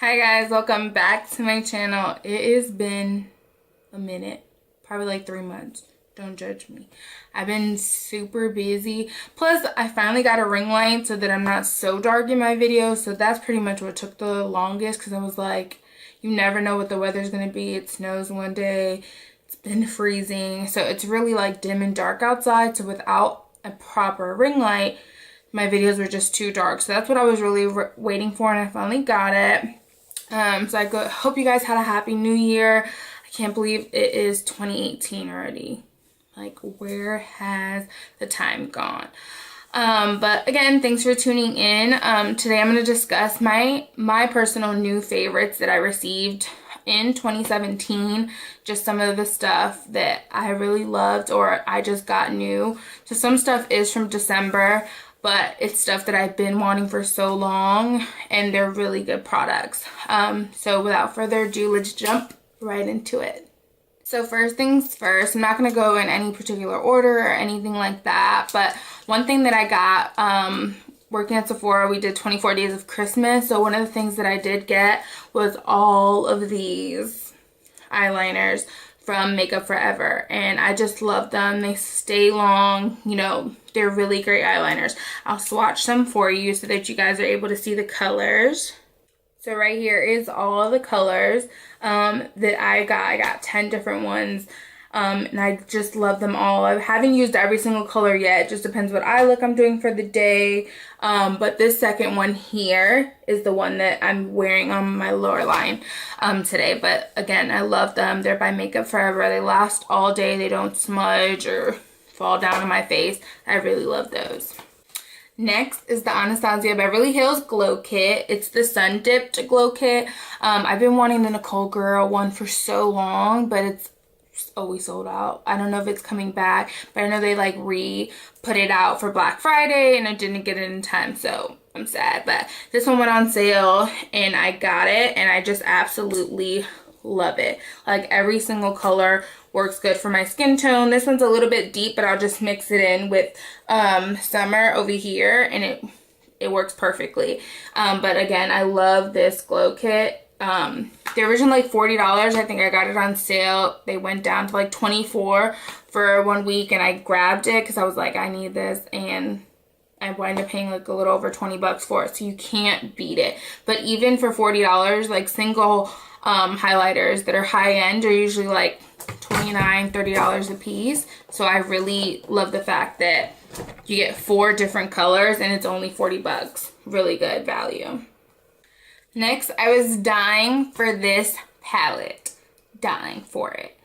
Hi guys, welcome back to my channel. It has been a minute, probably like 3 months. Don't judge me. I've been super busy. Plus, I finally got a ring light so that I'm not so dark in my videos. So that's pretty much what took the longest, because I was like, you never know what the weather's going to be. It snows one day. It's been freezing. So it's really like dim and dark outside. So without a proper ring light, my videos were just too dark. So that's what I was really waiting for, and I finally got it. So I hope you guys had a happy new year. I can't believe it is 2018 already. Like, where has the time gone? But again, thanks for tuning in. Today I'm going to discuss my personal new favorites that I received in 2017. Just some of the stuff that I really loved or I just got new. So some stuff is from December, but it's stuff that I've been wanting for so long, and they're really good products. So without further ado, let's jump right into it. So first things first, I'm not going to go in any particular order or anything like that, but one thing that I got working at Sephora, we did 24 days of Christmas. So one of the things that I did get was all of these eyeliners from Makeup Forever, and I just love them. They stay long, you know, they're really great eyeliners. I'll swatch them for you so that you guys are able to see the colors. So right here is all of the colors that I got. I got 10 different ones, and I just love them all. I haven't used every single color yet. It just depends what eye look I'm doing for the day. But this second one here is the one that I'm wearing on my lower line today. But again, I love them. They're by Makeup Forever. They last all day. They don't smudge or fall down on my face. I really love those. Next is the Anastasia Beverly Hills Glow Kit. It's the Sundipped Glow Kit. I've been wanting the Nicole Girl one for so long, but it's always sold out. I don't know if it's coming back, but I know they like put it out for Black Friday and I didn't get it in time, so I'm sad. But this one went on sale and I got it, and I just absolutely love it. Like, every single color works good for my skin tone. This one's a little bit deep, but I'll just mix it in with Summer over here, and it works perfectly. But again, I love this glow kit. They're originally like $40. I think I got it on sale. They went down to like $24 for 1 week, and I grabbed it because I was like, I need this, and I wound up paying like a little over 20 bucks for it, so you can't beat it. But even for $40, like single highlighters that are high end are usually like $29, $30 a piece. So I really love the fact that you get 4 different colors and it's only 40 bucks. Really good value. Next, I was dying for this palette. Dying for it.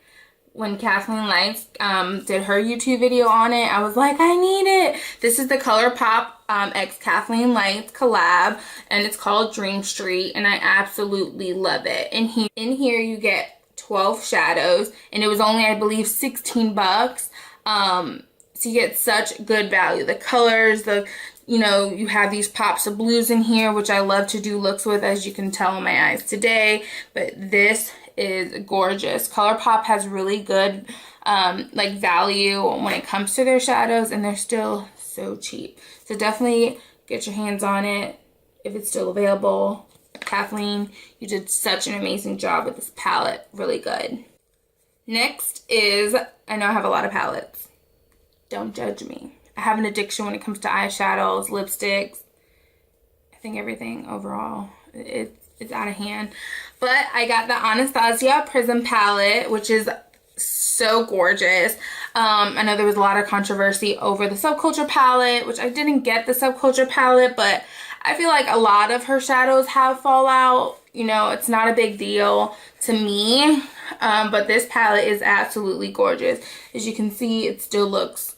When Kathleenlights did her YouTube video on it, I was like, I need it. This is the Colourpop x Kathleenlights collab, and it's called Dream Street, and I absolutely love it. And in here you get 12 shadows, and it was only, I believe, 16 bucks. So you get such good value. The colors, you know, you have these pops of blues in here, which I love to do looks with, as you can tell in my eyes today. But this is gorgeous. Colourpop has really good like value when it comes to their shadows, and they're still so cheap. So definitely get your hands on it if it's still available. Kathleen, you did such an amazing job with this palette. Really good. Next is, I know I have a lot of palettes. Don't judge me. I have an addiction when it comes to eyeshadows, lipsticks. I think everything overall, it's out of hand. But I got the Anastasia Prism palette, which is so gorgeous. I know there was a lot of controversy over the Subculture palette, which I didn't get the Subculture palette, but I feel like a lot of her shadows have fallout. You know, it's not a big deal to me. But this palette is absolutely gorgeous. As you can see, it still looks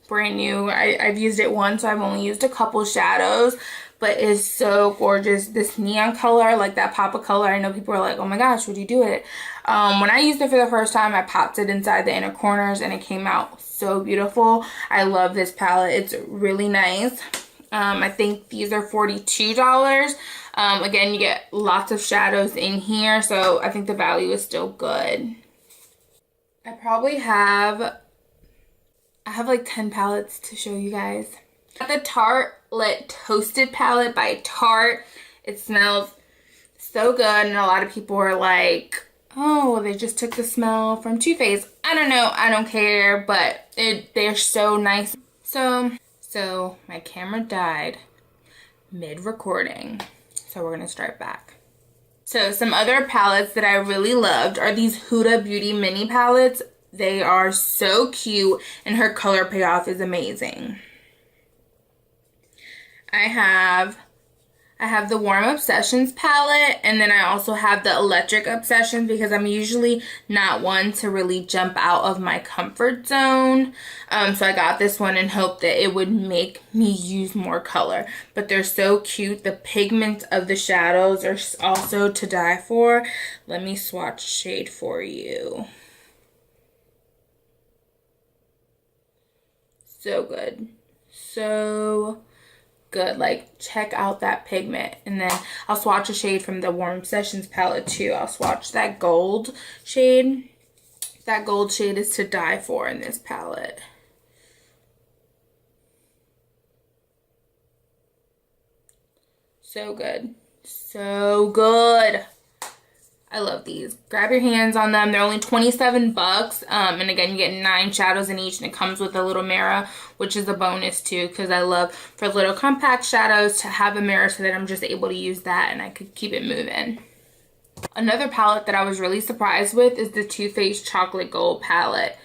brand new. I've used it once, so I've only used a couple shadows, but it's so gorgeous. This neon color, like that pop of color, I know people are like, oh my gosh, would you do it? When I used it for the first time, I popped it inside the inner corners and it came out so beautiful. I love this palette. It's really nice. I think these are $42. Again, you get lots of shadows in here, so I think the value is still good. I have like 10 palettes to show you guys. Got the Tarlette Toasted palette by Tarte. It smells so good. And a lot of people are like, oh, they just took the smell from Too Faced. I don't know, I don't care, but they're so nice. So my camera died mid-recording, so we're gonna start back. So some other palettes that I really loved are these Huda Beauty mini palettes. They are so cute and her color payoff is amazing. I have the Warm Obsessions palette, and then I also have the Electric Obsessions because I'm usually not one to really jump out of my comfort zone. So I got this one and hoped that it would make me use more color. But they're so cute. The pigments of the shadows are also to die for. Let me swatch a shade for you. So good. So good. Like, check out that pigment. And then I'll swatch a shade from the Warm Obsessions palette too. I'll swatch that gold shade. That gold shade is to die for in this palette. So good. So good. I love these. Grab your hands on them. They're only 27 bucks. And again, you get 9 shadows in each, and it comes with a little mirror, which is a bonus too, because I love for little compact shadows to have a mirror so that I'm just able to use that and I could keep it moving. Another palette that I was really surprised with is the Too Faced Chocolate Gold palette.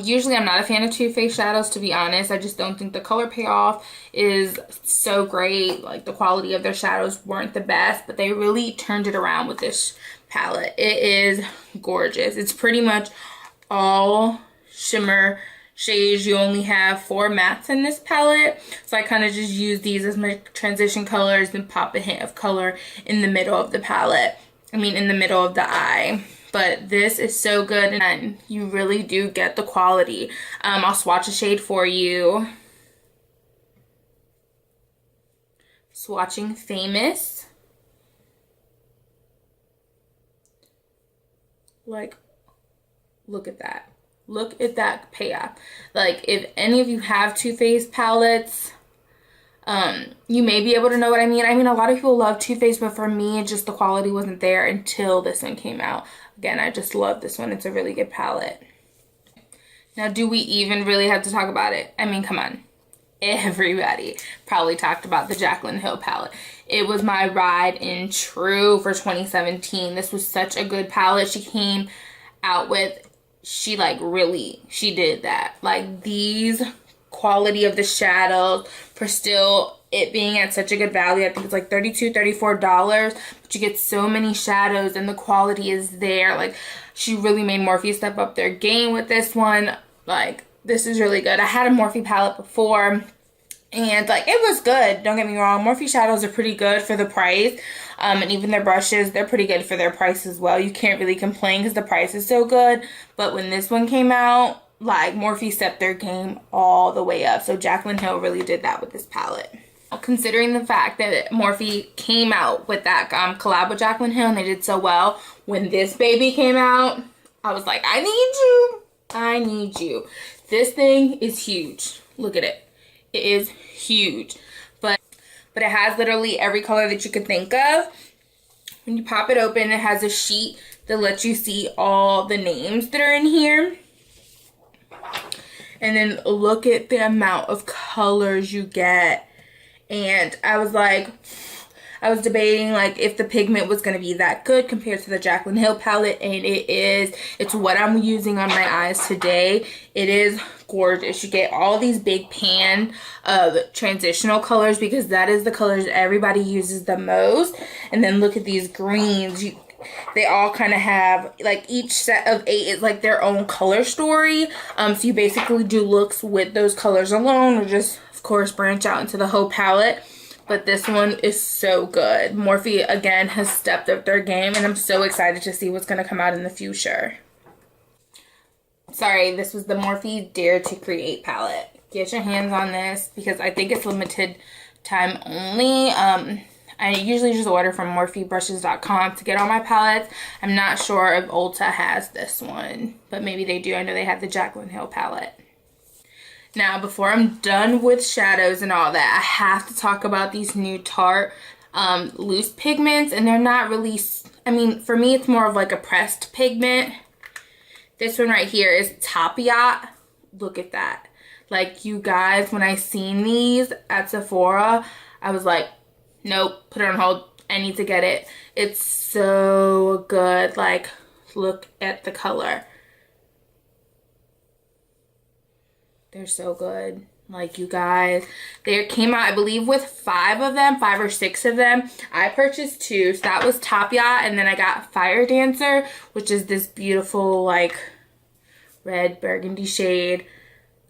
Usually I'm not a fan of Too Faced shadows, to be honest. I just don't think the color payoff is so great. Like, the quality of their shadows weren't the best, but they really turned it around with this palette. It is gorgeous. It's pretty much all shimmer shades. You only have 4 mattes in this palette, so I kind of just use these as my transition colors and pop a hint of color in the middle of the palette. I mean, in the middle of the eye. But this is so good, and you really do get the quality. I'll swatch a shade for you. Swatching Famous. Like, look at that. Look at that payoff. Like, if any of you have Too Faced palettes, you may be able to know what I mean. I mean, a lot of people love Too Faced, but for me, just the quality wasn't there until this one came out. Again, I just love this one. It's a really good palette. Now, do we even really have to talk about it? I mean, come on. Everybody probably talked about the Jaclyn Hill palette. It was my ride in true for 2017. This was such a good palette she came out with. She did that. Like, these quality of the shadows for still it being at such a good value. I think it's like $32, $34, but you get so many shadows and the quality is there. Like, she really made Morphe step up their game with this one. Like, this is really good. I had a Morphe palette before, and like, it was good. Don't get me wrong. Morphe shadows are pretty good for the price. And even their brushes, they're pretty good for their price as well. You can't really complain because the price is so good. But when this one came out, like, Morphe stepped their game all the way up. So Jaclyn Hill really did that with this palette. Considering the fact that Morphe came out with that collab with Jaclyn Hill and they did so well, when this baby came out, I was like, I need you. I need you. This thing is huge. Look at it. It is huge. But it has literally every color that you could think of. When you pop it open, it has a sheet that lets you see all the names that are in here. And then look at the amount of colors you get. And I was debating like if the pigment was going to be that good compared to the Jaclyn Hill palette, and it is. It's what I'm using on my eyes today. It is gorgeous. You get all these big pan of transitional colors because that is the colors everybody uses the most. And then look at these greens. They all kind of have, like, each set of 8 is like their own color story. So you basically do looks with those colors alone, or just, of course, branch out into the whole palette. But this one is so good. Morphe, again, has stepped up their game, and I'm so excited to see what's going to come out in the future. Sorry, this was the Morphe Dare to Create palette. Get your hands on this because I think it's limited time only. I usually just order from MorpheBrushes.com to get all my palettes. I'm not sure if Ulta has this one, but maybe they do. I know they have the Jaclyn Hill palette. Now, before I'm done with shadows and all that, I have to talk about these new Tarte loose pigments, and they're not really, I mean, for me it's more of like a pressed pigment. This one right here is Top Yacht. Look at that. Like, you guys, when I seen these at Sephora, I was like, nope, put it on hold. I need to get it. It's so good. Like, look at the color. They're so good. Like, you guys, they came out, I believe, with 5 of them, 5 or 6 of them. I purchased 2, so that was Top Yacht, and then I got Fire Dancer, which is this beautiful, like, red burgundy shade.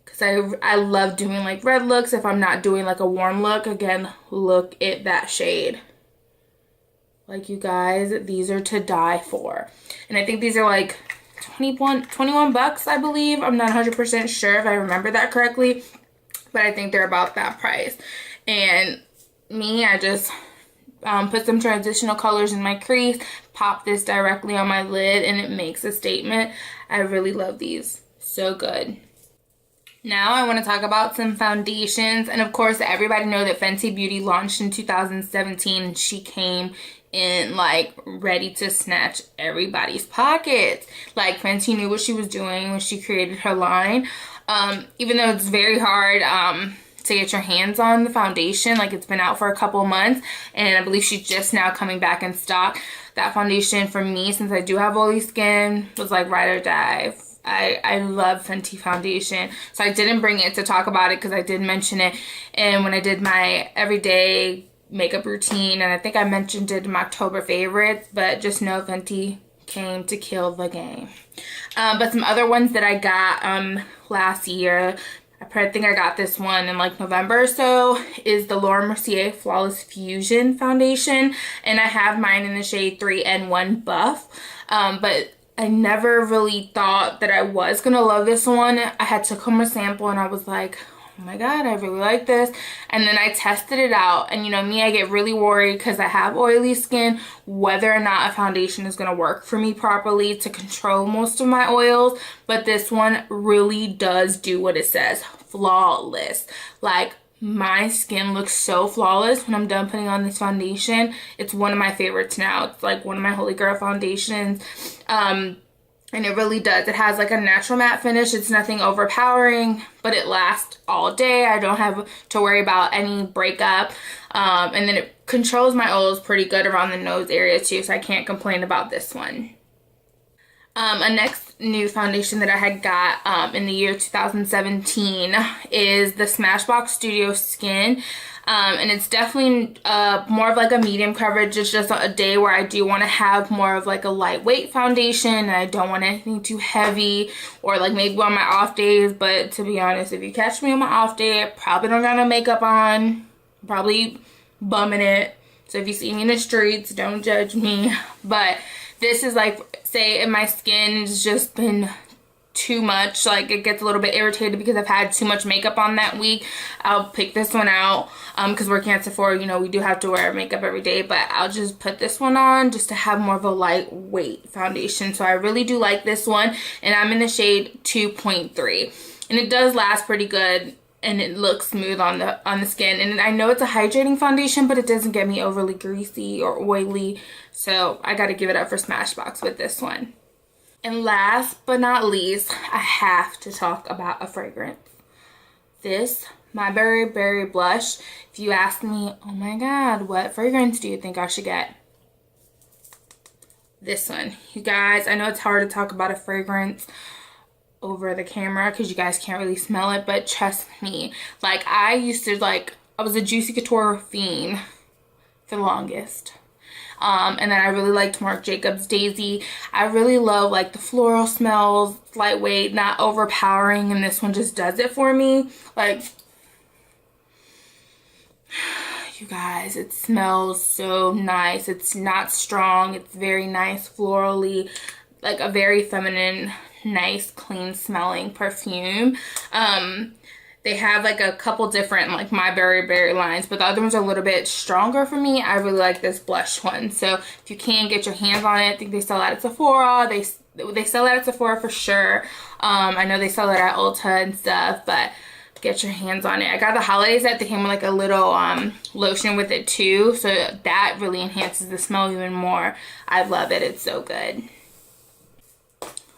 Because I love doing, like, red looks if I'm not doing, like, a warm look. Again, look at that shade. Like, you guys, these are to die for. And I think these are, like, 21 bucks, I believe. I'm not 100% sure if I remember that correctly, but I think they're about that price. And me, I just put some transitional colors in my crease, pop this directly on my lid, and it makes a statement. I really love these. So good. Now I want to talk about some foundations. And of course, everybody know that Fenty Beauty launched in 2017. She came in like ready to snatch everybody's pockets. Like, Fenty knew what she was doing when she created her line. Even though it's very hard to get your hands on the foundation, like, it's been out for a couple months, and I believe she's just now coming back in stock. That foundation, for me, since I do have oily skin, was like ride or die. I love Fenty foundation. So I didn't bring it to talk about it because I did mention it. And when I did my everyday makeup routine, and I think I mentioned it in my October favorites, but just know Fenty came to kill the game. But some other ones that I got last year, I think I got this one in like November or so, is the Laura Mercier Flawless Fusion foundation. And I have mine in the shade 3N1 Buff. But I never really thought that I was gonna love this one. I had took home a sample and I was like, oh my god, I really like this. And then I tested it out, and you know me, I get really worried because I have oily skin, whether or not a foundation is gonna work for me properly to control most of my oils. But this one really does do what it says. Flawless. Like, my skin looks so flawless when I'm done putting on this foundation. It's one of my favorites now. It's like one of my holy grail foundations. And it really does. It has like a natural matte finish. It's nothing overpowering, but it lasts all day. I don't have to worry about any breakup. And then it controls my oils pretty good around the nose area too, so I can't complain about this one. A next new foundation that I had got in the year 2017 is the Smashbox Studio Skin. And it's definitely more of like a medium coverage. It's just a day where I do want to have more of like a lightweight foundation, and I don't want anything too heavy, or like maybe on my off days. But to be honest, if you catch me on my off day, I probably don't got no makeup on, probably bumming it. So if you see me in the streets, don't judge me. But this is like, say if my skin has just been too much, like it gets a little bit irritated because I've had too much makeup on that week, I'll pick this one out. Because working at Sephora, you know, we do have to wear makeup every day, but I'll just put this one on just to have more of a lightweight foundation. So I really do like this one, and I'm in the shade 2.3, and it does last pretty good, and it looks smooth on the skin. And I know it's a hydrating foundation, but it doesn't get me overly greasy or oily, so I got to give it up for Smashbox with this one. And last but not least, I have to talk about a fragrance. This my Burberry Blush. If you ask me, oh my god, what fragrance do you think I should get? This one. You guys, I know it's hard to talk about a fragrance over the camera because you guys can't really smell it, but trust me, like I was a Juicy Couture fiend for the longest. And then I really liked Marc Jacobs Daisy. I really love like the floral smells, lightweight, not overpowering, and this one just does it for me. Like, you guys, it smells so nice. It's not strong. It's very nice florally, like a very feminine, nice, clean smelling perfume. They have like a couple different like My Burberry lines, but the other ones are a little bit stronger for me. I really like this blush one. So if you can get your hands on it, I think they sell it at Sephora. They sell it at Sephora for sure. I know they sell it at Ulta and stuff, but get your hands on it. I got the holiday set that came with like a little lotion with it too, so that really enhances the smell even more. I love it. It's so good.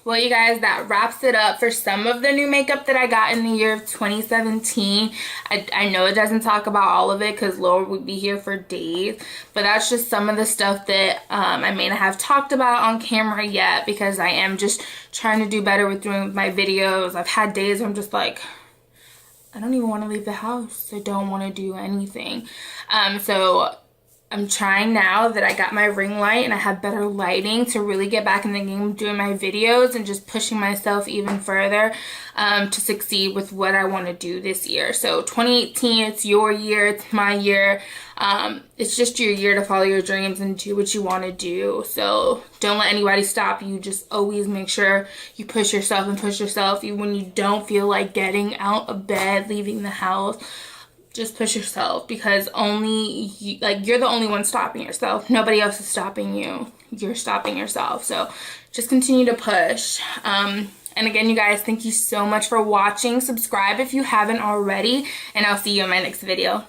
Well, you guys, that wraps it up for some of the new makeup that I got in the year of 2017. I know it doesn't talk about all of it because Lord would be here for days, but that's just some of the stuff that I may not have talked about on camera yet because I am just trying to do better with doing my videos. I've had days where I'm just like, I don't even want to leave the house. I don't want to do anything. So I'm trying now that I got my ring light and I have better lighting to really get back in the game doing my videos and just pushing myself even further to succeed with what I want to do this year. So 2018, it's your year, it's my year. It's just your year to follow your dreams and do what you want to do. So don't let anybody stop you. Just always make sure you push yourself and push yourself even when you don't feel like getting out of bed, leaving the house. Just push yourself because only you, like, you're the only one stopping yourself. Nobody else is stopping you. You're stopping yourself. So just continue to push. And again, you guys, thank you so much for watching. Subscribe if you haven't already, and I'll see you in my next video.